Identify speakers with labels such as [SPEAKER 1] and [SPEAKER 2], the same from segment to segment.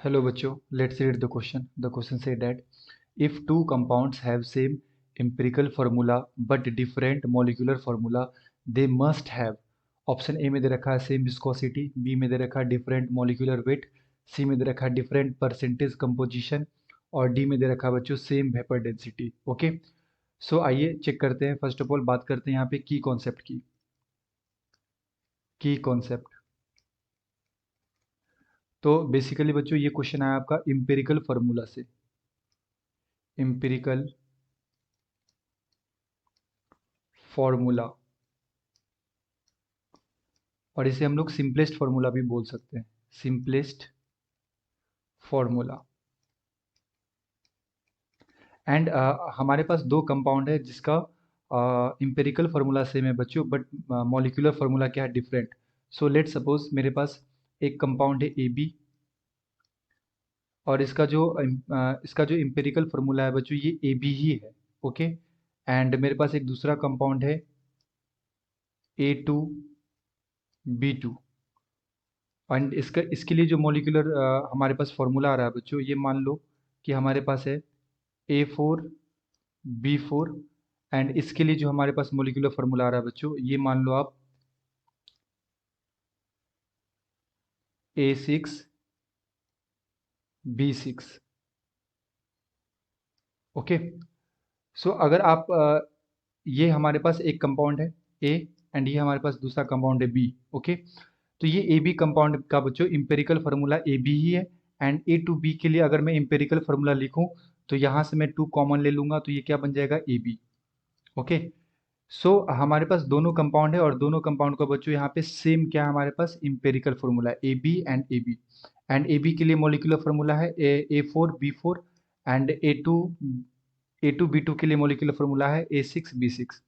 [SPEAKER 1] Hello बच्चों, let's read the question. The question say that if two compounds have same empirical formula but different molecular formula, they must have. Option A में दे रखा है same viscosity, B में दे रखा है different molecular weight, सी में दे रखा है डिफरेंट परसेंटेज कंपोजिशन और डी में दे रखा है बच्चों सेम वेपर डेंसिटी. ओके, सो आइए चेक करते हैं. फर्स्ट ऑफ ऑल बात करते हैं यहाँ पे की कॉन्सेप्ट की. की कॉन्सेप्ट, तो बेसिकली बच्चों ये क्वेश्चन आया आपका इम्पेरिकल फार्मूला से. इम्पेरिकल फॉर्मूला, और इसे हम लोग सिंपलेस्ट फार्मूला भी बोल सकते हैं. Simplest formula. एंड हमारे पास दो कंपाउंड है जिसका इम्पेरिकल फार्मूला सेम है बच्चों, बट मॉलिक्यूलर फार्मूला क्या है, डिफरेंट. सो लेट सपोज मेरे पास एक कंपाउंड है ए बी, और इसका जो इम्पेरिकल फार्मूला है बच्चों ये ए बी ही है. ओके, एंड मेरे पास एक दूसरा कंपाउंड है ए टू बी टू, एंड इसके लिए जो मॉलिक्यूलर हमारे पास फार्मूला आ रहा है बच्चों, ये मान लो कि हमारे पास है A4 B4, एंड इसके लिए जो हमारे पास मॉलिक्यूलर फार्मूला आ रहा है बच्चों, ये मान लो आप A6B6. ओके, सो अगर आप ये हमारे पास एक कंपाउंड है ए, एंड ये हमारे पास दूसरा कंपाउंड है बी. ओके, तो ये ए बी कंपाउंड का बच्चों इम्पेरिकल फार्मूला ए बी ही है, एंड ए टू बी के लिए अगर मैं इम्पेरिकल फार्मूला लिखूं तो यहाँ से मैं 2 कॉमन ले लूंगा, तो ये क्या बन जाएगा, ए बी. ओके, सो हमारे पास दोनों कंपाउंड है, और दोनों कंपाउंड का बच्चों यहाँ पे सेम क्या है, हमारे पास इम्पेरिकल फार्मूला है A B and A B. And A B के लिए मॉलिक्यूलर फार्मूला है A4B4, एंड A2B2 के लिए मॉलिक्यूलर फार्मूला है A6B6.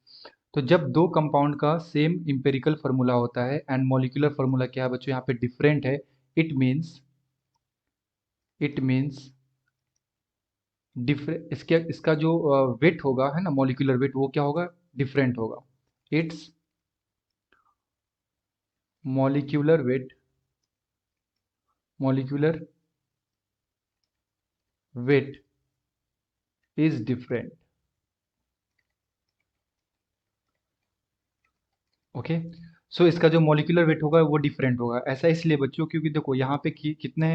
[SPEAKER 1] तो जब दो कंपाउंड का सेम इम्पेरिकल फार्मूला होता है एंड मॉलिक्यूलर फार्मूला क्या है बच्चों यहाँ पे डिफरेंट है, इट मीन्स डिफरेंट, इसका जो वेट होगा है ना, मॉलिक्यूलर वेट, वो क्या होगा, डिफरेंट होगा. It's molecular weight, molecular weight is different. Okay, so इसका जो मॉलिक्यूलर वेट होगा वो डिफरेंट होगा. ऐसा इसलिए बच्चों क्योंकि देखो यहाँ पे कितने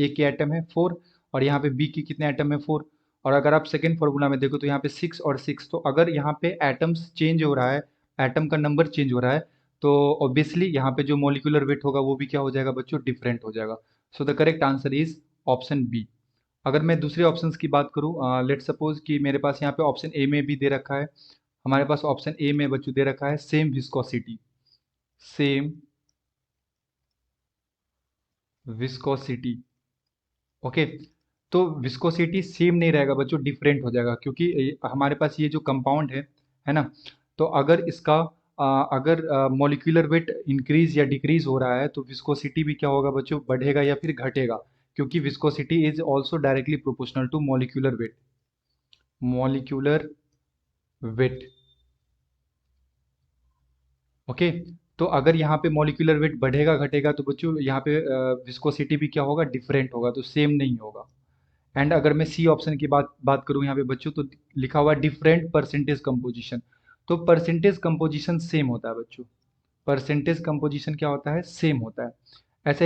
[SPEAKER 1] ए के एटम है 4, और यहाँ पे बी की कितने एटम है 4, और अगर आप सेकेंड फॉर्मूला में देखो तो यहाँ पे 6 और 6. तो अगर यहाँ पे एटम्स चेंज हो रहा है, एटम का नंबर चेंज हो रहा है, तो ऑब्वियसली यहाँ पे जो मॉलिक्यूलर वेट होगा वो भी क्या हो जाएगा बच्चों, डिफरेंट हो जाएगा. So the correct answer is option B. अगर मैं दूसरे ऑप्शंस की बात करूँ, लेट सपोज कि मेरे पास यहाँ पे ऑप्शन ए में भी दे रखा है, हमारे पास ऑप्शन ए में बच्चों दे रखा है same viscosity. Same viscosity. Okay, तो विस्कोसिटी सेम नहीं रहेगा बच्चों, डिफरेंट हो जाएगा, क्योंकि हमारे पास ये जो कंपाउंड है ना, तो अगर इसका अगर मॉलिक्यूलर वेट इंक्रीज या डिक्रीज हो रहा है तो विस्कोसिटी भी क्या होगा बच्चों, बढ़ेगा या फिर घटेगा, क्योंकि viscosity is also directly proportional to molecular weight. Molecular weight. Okay, तो अगर यहाँ पे मॉलिक्यूलर वेट बढ़ेगा घटेगा तो बच्चों यहाँ पे विस्कोसिटी भी क्या होगा, डिफरेंट होगा, तो सेम नहीं होगा. एंड अगर मैं सी ऑप्शन की बात बात करूँ यहाँ पे बच्चों, तो लिखा हुआ डिफरेंट परसेंटेज कंपोजिशन. तो परसेंटेज कंपोजिशन सेम होता है बच्चों, परसेंटेज कंपोजिशन क्या होता है, सेम होता है. ऐसा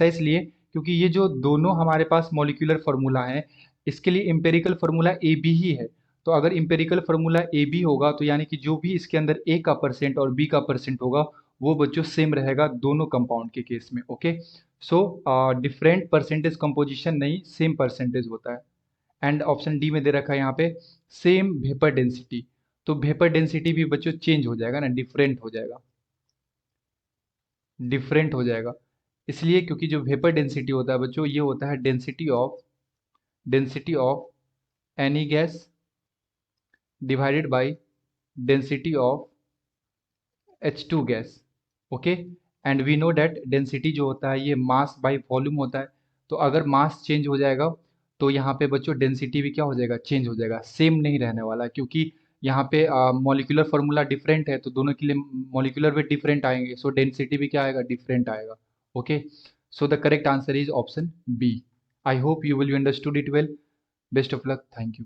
[SPEAKER 1] इसलिए क्योंकि ये जो दोनों हमारे पास मॉलिक्यूलर फार्मूला है, इसके लिए एम्पेरिकल फार्मूला ए बी ही है. तो अगर एम्पेरिकल फार्मूला ए बी होगा तो यानी कि जो भी इसके अंदर ए का परसेंट और बी का परसेंट होगा वो बच्चों सेम रहेगा दोनों कंपाउंड के केस में. Okay, so different percentage composition नहीं, सेम परसेंटेज होता है. एंड ऑप्शन डी में दे रखा है यहाँ पे सेम वेपर डेंसिटी. तो वेपर डेंसिटी भी बच्चों चेंज हो जाएगा ना, डिफरेंट हो जाएगा, डिफरेंट हो जाएगा. इसलिए क्योंकि जो वेपर डेंसिटी होता है बच्चों, ये होता है density of any gas divided by density of H2 gas. Okay, and we know that density जो होता है ये मास बाय वॉल्यूम होता है. तो अगर मास चेंज हो जाएगा तो यहाँ पे बच्चों डेंसिटी भी क्या हो जाएगा, चेंज हो जाएगा, सेम नहीं रहने वाला, क्योंकि यहाँ पे मॉलिक्यूलर फार्मूला डिफरेंट है, तो दोनों के लिए मॉलिक्यूलर वेट डिफरेंट आएंगे, सो डेंसिटी भी क्या आएगा, डिफरेंट आएगा. Okay, So the correct answer is option B. I hope you will understood it well. Best of luck. Thank you.